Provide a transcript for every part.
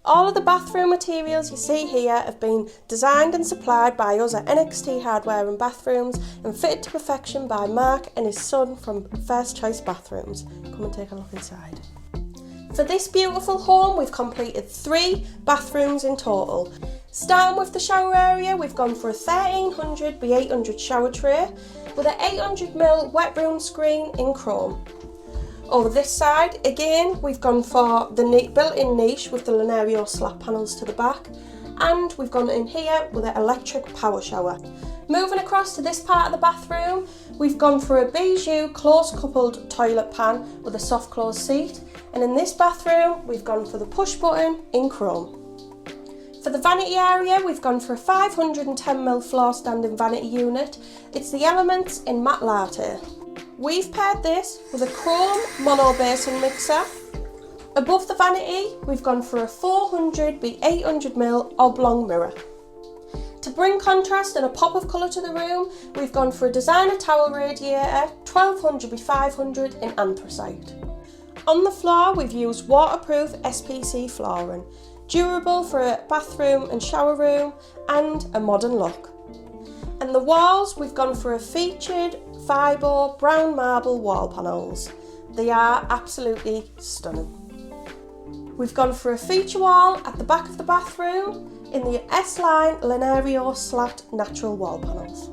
All of the bathroom materials you see here have been designed and supplied by us at NXT Hardware and Bathrooms and fitted to perfection by Mark and his son from First Choice Bathrooms. Come and take a look inside. For this beautiful home, we've completed 3 bathrooms in total. Starting with the shower area, we've gone for a 1300 by 800 shower tray with an 800mm wet room screen in chrome. Over this side, again, we've gone for the built-in niche with the Linario slat panels to the back, and we've gone in here with an electric power shower. Moving across to this part of the bathroom, we've gone for a bijou close-coupled toilet pan with a soft close seat, and in this bathroom, we've gone for the push button in chrome. For the vanity area, we've gone for a 510mm floor standing vanity unit. It's the Elements in matte latte. We've paired this with a chrome mono basin mixer. Above the vanity, we've gone for a 400 by 800mm oblong mirror. To bring contrast and a pop of colour to the room, we've gone for a designer towel radiator, 1200 by 500 in anthracite. On the floor, we've used waterproof SPC flooring, durable for a bathroom and shower room, and a modern look. And the walls, we've gone for a featured Fibo brown marble wall panels. They are absolutely stunning. We've gone for a feature wall at the back of the bathroom in the S-line Linario slat natural wall panels.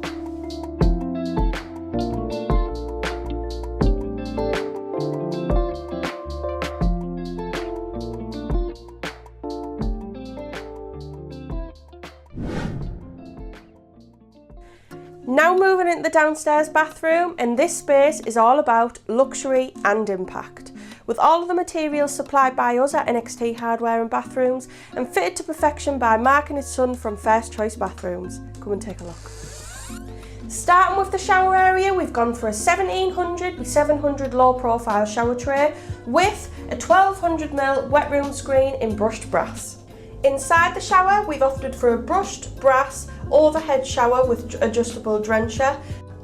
Now moving into the downstairs bathroom, and this space is all about luxury and impact. With all of the materials supplied by us at NXT Hardware and Bathrooms and fitted to perfection by Mark and his son from First Choice Bathrooms. Come and take a look. Starting with the shower area, we've gone for a 1700 by 700 low profile shower tray with a 1200mm wet room screen in brushed brass. Inside the shower, we've opted for a brushed brass overhead shower with adjustable drencher.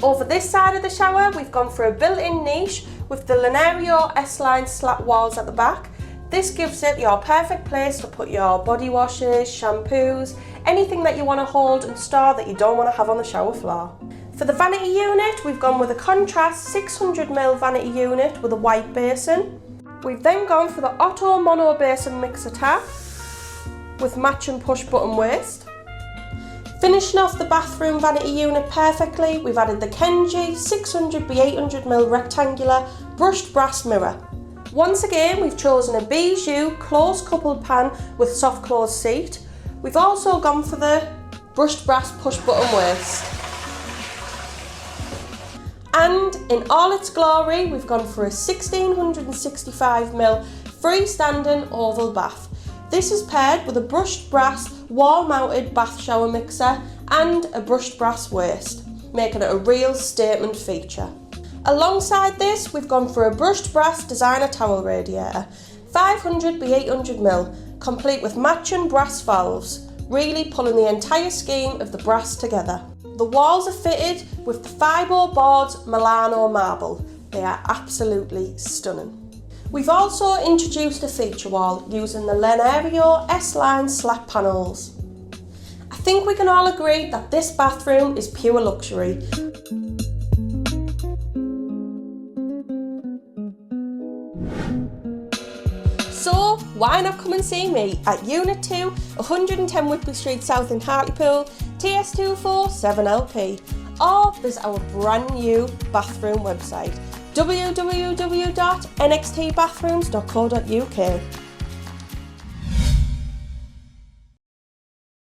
Over this side of the shower, we've gone for a built-in niche with the Linario S-line slat walls at the back. This gives it your perfect place to put your body washes, shampoos, anything that you want to hold and store that you don't want to have on the shower floor. For the vanity unit, we've gone with a contrast 600mm vanity unit with a white basin. We've then gone for the Otto mono basin mixer tap with matching push button waist. Finishing off the bathroom vanity unit perfectly, we've added the Kenji 600 by 800mm rectangular brushed brass mirror. Once again, we've chosen a bijou close coupled pan with soft close seat. We've also gone for the brushed brass push button waist. And in all its glory, we've gone for a 1665mm freestanding oval bath. This is paired with a brushed brass wall-mounted bath shower mixer and a brushed brass waist, making it a real statement feature. Alongside this, we've gone for a brushed brass designer towel radiator, 500 by 800mm, complete with matching brass valves, really pulling the entire scheme of the brass together. The walls are fitted with the Fibo boards Milano marble. They are absolutely stunning. We've also introduced a feature wall using the Linario S-line slat panels. I think we can all agree that this bathroom is pure luxury. So why not come and see me at Unit 2, 110 Whitby Street South in Hartlepool, TS247LP, or visit our brand new bathroom website, www.nxtbathrooms.co.uk.